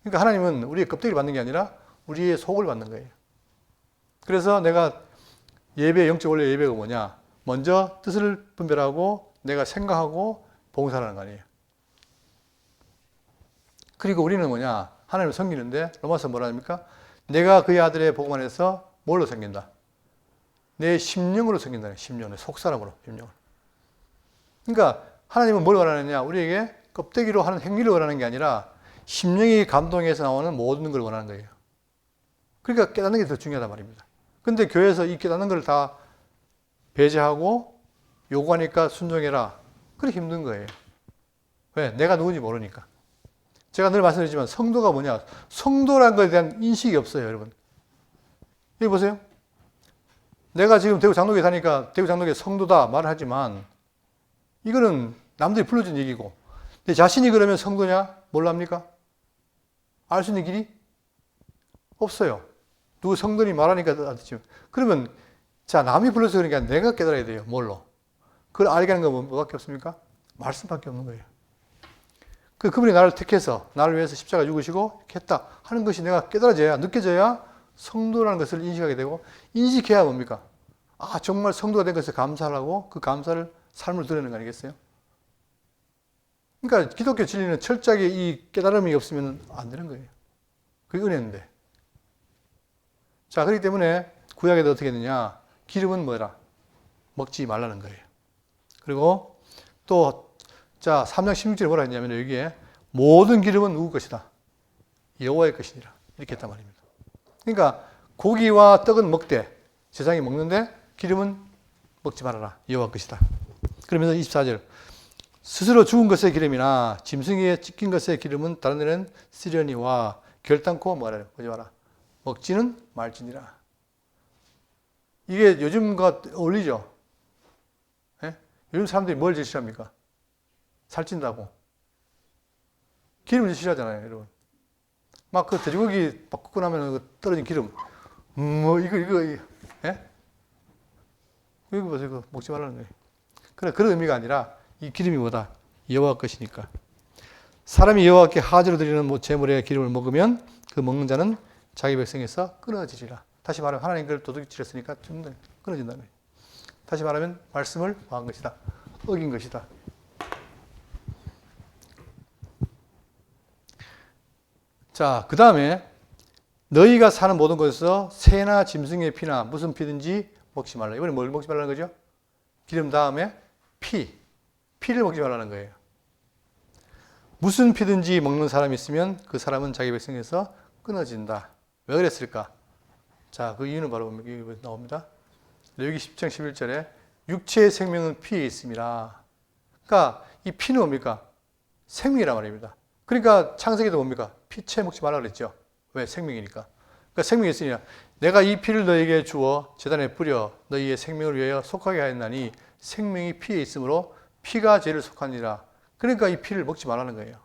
그러니까 하나님은 우리의 껍데기를 받는 게 아니라 우리의 속을 받는 거예요. 그래서 내가 영적 원래 예배가 뭐냐? 먼저 뜻을 분별하고 내가 생각하고 봉사하는 거 아니에요. 그리고 우리는 뭐냐? 하나님을 섬기는데 로마서 뭐라 합니까? 내가 그의 아들의 복음 안에서 뭘로 섬긴다? 내 심령으로 섬긴다. 심령으로, 속사람으로, 심령으로. 그러니까 하나님은 뭘 원하느냐? 우리에게 껍데기로 하는 행위를 원하는 게 아니라 심령이 감동해서 나오는 모든 걸 원하는 거예요. 그러니까 깨닫는 게 더 중요하단 말입니다. 근데 교회에서 이 깨닫는 걸 다 배제하고 요구하니까 순종해라. 그게 힘든 거예요. 왜? 내가 누군지 모르니까. 제가 늘 말씀드리지만 성도가 뭐냐? 성도라는 것에 대한 인식이 없어요, 여러분. 여기 보세요. 내가 지금 대구 장로교에 다니까 대구 장로교에 성도다 말을 하지만 이거는 남들이 불러준 얘기고 내 자신이 그러면 성도냐? 뭘 합니까? 알 수 있는 길이 없어요. 누구 성도니 말하니까 알겠지만 그러면 자 남이 불러서 그러니까 내가 깨달아야 돼요. 뭘로? 그걸 알게 하는 건 뭐밖에 없습니까? 말씀밖에 없는 거예요. 그분이 나를 택해서 나를 위해서 십자가 죽으시고 했다 하는 것이 내가 깨달아져야 느껴져야 성도라는 것을 인식하게 되고 인식해야 뭡니까? 아 정말 성도가 된 것에 감사하고 그 감사를 삶을 드러내는 거 아니겠어요? 그러니까 기독교 진리는 철저하게 이 깨달음이 없으면 안 되는 거예요. 그게 은혜인데. 자 그렇기 때문에 구약에도 어떻게 했느냐? 기름은 뭐라? 먹지 말라는 거예요. 그리고 또 자 3장 16절에 뭐라 했냐면 여기에 모든 기름은 누구 것이다? 여호와의 것이니라. 이렇게 했단 말입니다. 그러니까 고기와 떡은 먹되 세상이 먹는데 기름은 먹지 말아라. 여호와 것이다. 그러면서 24절 스스로 죽은 것의 기름이나 짐승에 찢긴 것의 기름은 다른 데는 쓰려니와 결단코 뭐라 보지 마라. 먹지는 말지니라. 이게 요즘과 어울리죠? 예? 요즘 사람들이 뭘 제일 싫어합니까? 살찐다고. 기름을 싫어하잖아요, 여러분. 막 그 돼지고기 막 굽고 나면 그 떨어진 기름. 이거, 예? 이거 보세요. 이거 먹지 말라는 거예요. 그런 의미가 아니라 이 기름이 뭐다? 여호와 것이니까. 사람이 여호와께 하제로 드리는 제물의 기름을 먹으면 그 먹는 자는 자기 백성에서 끊어지리라. 다시 말하면 하나님 그를 도둑질했으니까 끊어진다는 거예요. 다시 말하면 말씀을 뭐한 것이다. 어긴 것이다. 자, 그 다음에 너희가 사는 모든 곳에서 새나 짐승의 피나 무슨 피든지 먹지 말라. 이번에 뭘 먹지 말라는 거죠? 기름 다음에 피를 먹지 말라는 거예요. 무슨 피든지 먹는 사람이 있으면 그 사람은 자기 백성에서 끊어진다. 왜 그랬을까? 자, 그 이유는 바로 여기 나옵니다. 레위기 10장 11절에 육체의 생명은 피에 있습니다. 그러니까 이 피는 뭡니까? 생명이란 말입니다. 그러니까 창세기도 뭡니까? 피채 먹지 말라 그랬죠. 왜? 생명이니까. 그러니까 생명이 있으니 내가 이 피를 너에게 주어 제단에 뿌려 너희의 생명을 위하여 속하게 하였나니 생명이 피에 있으므로 피가 죄를 속하니라. 그러니까 이 피를 먹지 말라는 거예요.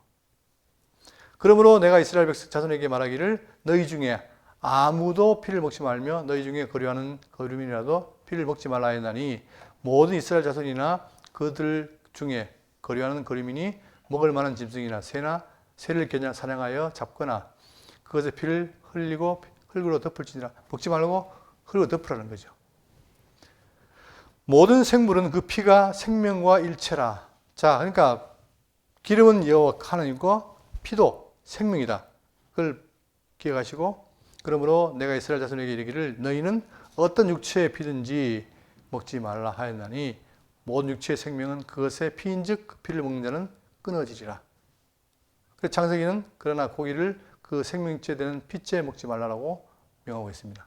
그러므로 내가 이스라엘 백성 자손에게 말하기를 너희 중에 아무도 피를 먹지 말며 너희 중에 거류하는 거류민이라도 피를 먹지 말라 했나니 모든 이스라엘 자손이나 그들 중에 거류하는 거류민이 먹을 만한 짐승이나 새를 사냥하여 잡거나 그것의 피를 흘리고 흙으로 덮을지니라. 먹지 말고 흙으로 덮으라는 거죠. 모든 생물은 그 피가 생명과 일체라. 자, 그러니까 기름은 여호와 하나님과 피도 생명이다. 그걸 기억하시고 그러므로 내가 이스라엘 자손에게 이르기를 너희는 어떤 육체의 피든지 먹지 말라 하였나니 모든 육체의 생명은 그것의 피인즉 그 피를 먹는 자는 끊어지리라. 그래서 창세기는 그러나 고기를 그 생명체 되는 피째 먹지 말라라고 명하고 있습니다.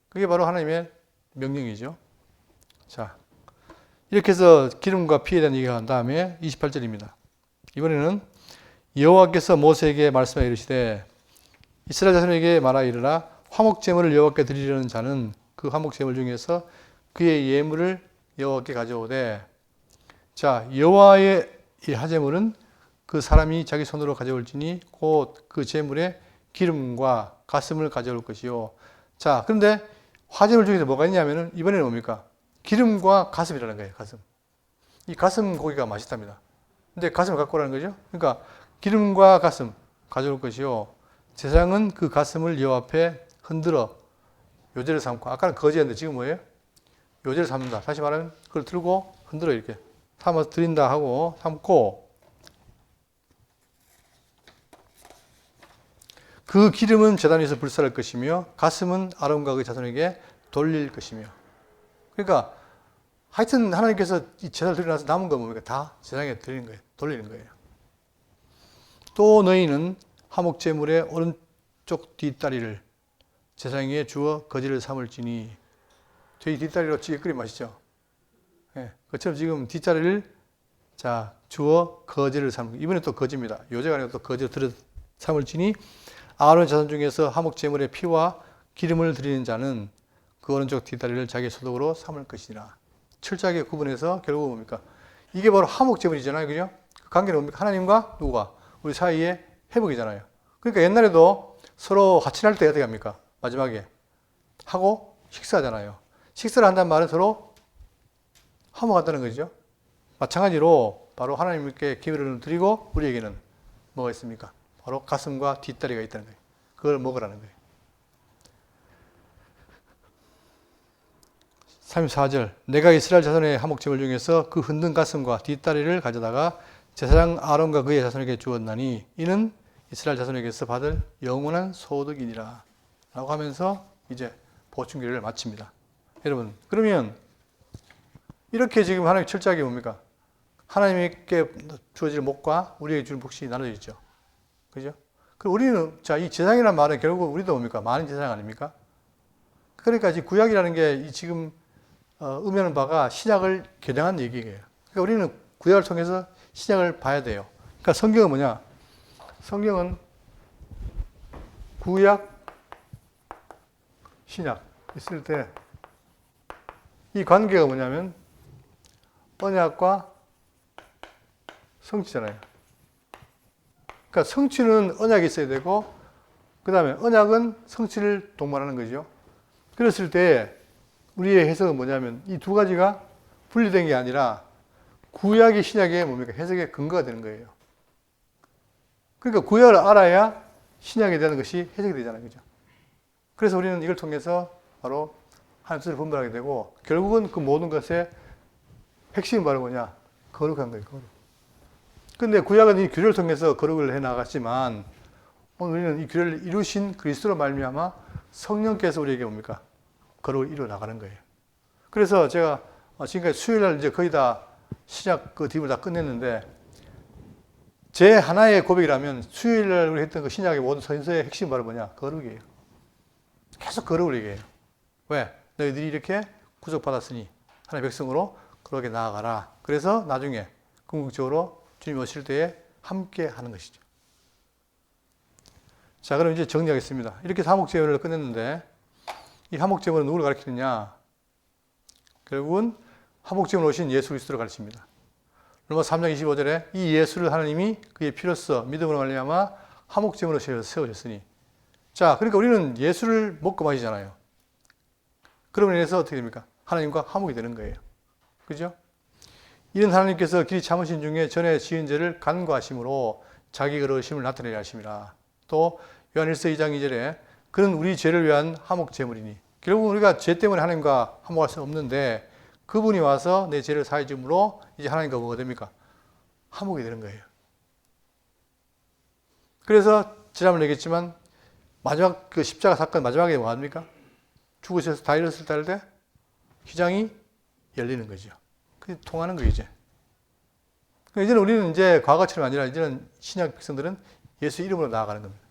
그게 바로 하나님의 명령이죠. 자, 이렇게 해서 기름과 피에 대한 얘기가 한 다음에 28절입니다. 이번에는 여호와께서 모세에게 말씀하여 이르시되 이스라엘 자손에게 말하 이르라 화목제물을 여호와께 드리려는 자는 그 화목제물 중에서 그의 예물을 여호와께 가져오되 자 여호와의 이 화제물은 그 사람이 자기 손으로 가져올지니 곧 그 제물에 기름과 가슴을 가져올 것이요. 자 그런데 화제물 중에서 뭐가 있냐면은 이번에는 뭡니까? 기름과 가슴이라는 거예요. 가슴. 이 가슴 고기가 맛있답니다. 근데 가슴을 갖고 오라는 거죠. 그러니까 기름과 가슴 가져올 것이요. 제사장은 그 가슴을 여호와 앞에 흔들어 요제를 삼고 아까는 거제였는데 지금 뭐예요? 요제를 삼는다. 다시 말하면 그걸 들고 흔들어 이렇게 삼아서 드린다 하고 삼고 그 기름은 제단 위에서 불사를 것이며 가슴은 아론과 그의 자손에게 돌릴 것이며 그러니까 하여튼 하나님께서 이 제사를 드리고 나서 남은 거 뭡니까? 다 제사장에 드리는 거예요. 돌리는 거예요. 또 너희는 화목제물의 오른쪽 뒷다리를 제사장에 주어 거지를 삼을지니 저희 뒷다리로 찌개 끓이면 맛있죠. 예, 그처럼 지금 뒷다리를 자 주어 거지를 삼을 이번에 또 거지입니다. 요제가 아니고 또 거지를 들어 삼을지니 아론의 자손 중에서 화목제물의 피와 기름을 드리는 자는 그 오른쪽 뒷다리를 자기 소득으로 삼을 것이니라. 철저하게 구분해서 결국 뭡니까? 이게 바로 화목제물이잖아요. 그죠? 그 관계는 뭡니까? 하나님과 누구가? 우리 사이에 회복이잖아요. 그러니까 옛날에도 서로 화친할 때 어떻게 합니까? 마지막에 하고 식사하잖아요. 식사를 한다는 말은 서로 화목한다는 거죠. 마찬가지로 바로 하나님께 기회를 드리고 우리에게는 뭐가 있습니까? 바로 가슴과 뒷다리가 있다는 거예요. 그걸 먹으라는 거예요. 34절 내가 이스라엘 자손의 화목제물 중에서 그 흔든 가슴과 뒷다리를 가져다가 제사장 아론과 그의 자손에게 주었나니 이는 이스라엘 자손에게서 받을 영원한 소득이니라 라고 하면서 이제 보충기를 마칩니다. 여러분 그러면 이렇게 지금 하나님 철저하게 뭡니까? 하나님께 주어질 목과 우리에게 주는 몫이 나눠져 있죠. 그죠? 그리고 우리는 자 이 제사장이라는 말은 결국 우리도 뭡니까? 많은 제사장 아닙니까? 그러니까 이 구약이라는 게 지금 의미하는 바가 신약을 겨냥한 얘기예요. 그러니까 우리는 구약을 통해서 신약을 봐야 돼요. 그러니까 성경은 뭐냐? 성경은 구약, 신약 있을 때 이 관계가 뭐냐면 언약과 성취잖아요. 그러니까 성취는 언약이 있어야 되고 그 다음에 언약은 성취를 동반하는 거죠. 그랬을 때 우리의 해석은 뭐냐면 이 두 가지가 분리된 게 아니라 구약이 신약의 뭡니까? 해석의 근거가 되는 거예요. 그러니까 구약을 알아야 신약에 대한 것이 해석이 되잖아요. 그죠? 그래서 우리는 이걸 통해서 바로 하나님 뜻을 분별하게 되고, 결국은 그 모든 것의 핵심이 바로 뭐냐? 거룩한 거예요. 거룩. 근데 구약은 이 규례를 통해서 거룩을 해 나갔지만, 오늘 우리는 이 규례를 이루신 그리스도로 말미암아 성령께서 우리에게 뭡니까? 거룩을 이루어 나가는 거예요. 그래서 제가 지금까지 수요일 날 이제 거의 다 신약 그 딥을 다 끝냈는데, 제 하나의 고백이라면 수요일 날 우리 했던 그 신약의 모든 선서의 핵심이 바로 뭐냐? 거룩이에요. 계속 거룩을 얘기해요. 왜? 너희들이 이렇게 구속받았으니 하나님의 백성으로 그렇게 나아가라. 그래서 나중에 궁극적으로 주님 오실 때에 함께 하는 것이죠. 자, 그럼 이제 정리하겠습니다. 이렇게 화목제물을 끝냈는데, 이 화목제물은 누구를 가리키느냐? 결국은 화목제물로 오신 예수 그리스도를 가르칩니다. 로마서 3장 25절에 이 예수를 하나님이 그의 피로써 믿음으로 말미암아 화목제물로 세우셨으니. 자, 그러니까 우리는 예수를 먹고 마시잖아요. 그러면 인해서 어떻게 됩니까? 하나님과 화목이 되는 거예요. 그죠? 이는 하나님께서 길이 참으신 중에 전에 지은 죄를 간과하심으로 자기 의로우심을 나타내려 하심이라. 또 요한 1서 2장 2절에 그는 우리 죄를 위한 화목제물이니. 결국 우리가 죄 때문에 하나님과 화목할 수 없는데, 그분이 와서 내 죄를 사해 줌으로 이제 하나님과 뭐가 됩니까? 화목이 되는 거예요. 그래서 지난번에 얘기했지만 마지막 그 십자가 사건 마지막에 뭐 합니까? 죽으셔서 다 잃었을 때 휘장이 열리는 거죠. 그게 통하는 거예요, 이제. 이제는 우리는 이제 과거처럼 아니라 이제는 신약 백성들은 예수 이름으로 나아가는 겁니다.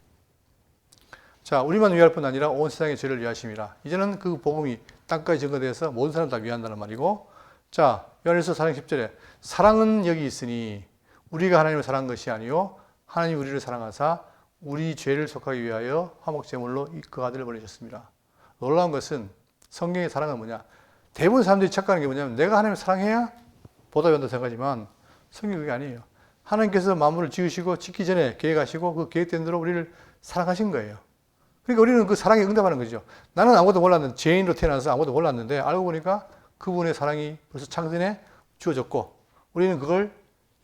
자, 우리만 위할 뿐 아니라 온 세상의 죄를 위하심이라. 이제는 그 복음이 땅까지 증거돼서 모든 사람 다 위한다는 말이고, 자, 요한일서 4장 10절에 사랑은 여기 있으니 우리가 하나님을 사랑한 것이 아니요 하나님 우리를 사랑하사 우리 죄를 속하기 위하여 화목제물로 그 아들을 보내셨습니다. 놀라운 것은 성경의 사랑은 뭐냐? 대부분 사람들이 착각하는 게 뭐냐면 내가 하나님을 사랑해야 보답이 온다고 생각하지만 성경이 그게 아니에요. 하나님께서 만물을 지으시고 짓기 전에 계획하시고 그 계획된 대로 우리를 사랑하신 거예요. 그러니까 우리는 그 사랑에 응답하는 거죠. 나는 아무것도 몰랐는데, 죄인으로 태어나서 아무것도 몰랐는데 알고 보니까 그분의 사랑이 벌써 창세에 주어졌고 우리는 그걸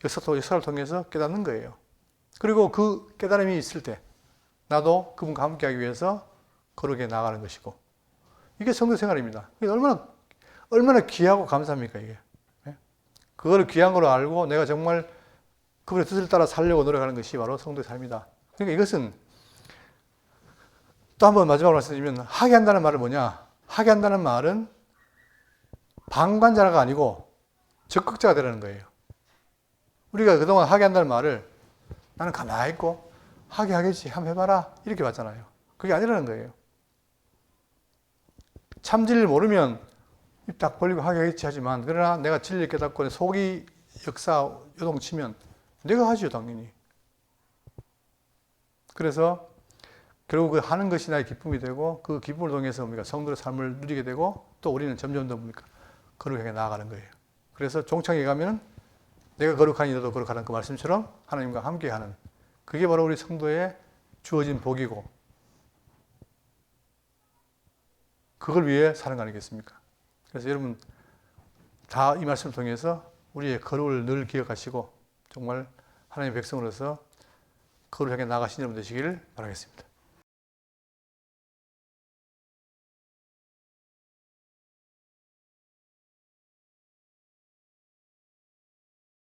역사를 통해서 깨닫는 거예요. 그리고 그 깨달음이 있을 때 나도 그분과 함께하기 위해서 거룩에 나아가는 것이고, 이게 성도 생활입니다. 얼마나 귀하고 감사합니까, 이게. 그거를 귀한 걸로 알고 내가 정말 그분의 뜻을 따라 살려고 노력하는 것이 바로 성도의 삶이다. 그러니까 이것은 또 한번 마지막으로 말씀드리면, 하게 한다는 말은 뭐냐? 하게 한다는 말은 방관자가 아니고 적극자가 되라는 거예요. 우리가 그동안 하게 한다는 말을 나는 가만히 있고 하게 하겠지, 한번 해봐라 이렇게 봤잖아요. 그게 아니라는 거예요. 참 진리를 모르면 입 딱 벌리고 하게 하겠지 하지만, 그러나 내가 진리를 깨닫고 속이 요동치면 내가 하죠, 당연히. 그래서 결국 그 하는 것이 나의 기쁨이 되고, 그 기쁨을 통해서 우리가 성도의 삶을 누리게 되고, 또 우리는 점점 더 뭡니까? 거룩하게 나아가는 거예요. 그래서 종착에 가면은 내가 거룩하니 너도 거룩하는 그 말씀처럼 하나님과 함께하는, 그게 바로 우리 성도의 주어진 복이고, 그걸 위해 사는 거 아니겠습니까? 그래서 여러분 다 이 말씀을 통해서 우리의 거룩을 늘 기억하시고 정말 하나님의 백성으로서 거룩하게 나아가신 여러분 되시기를 바라겠습니다.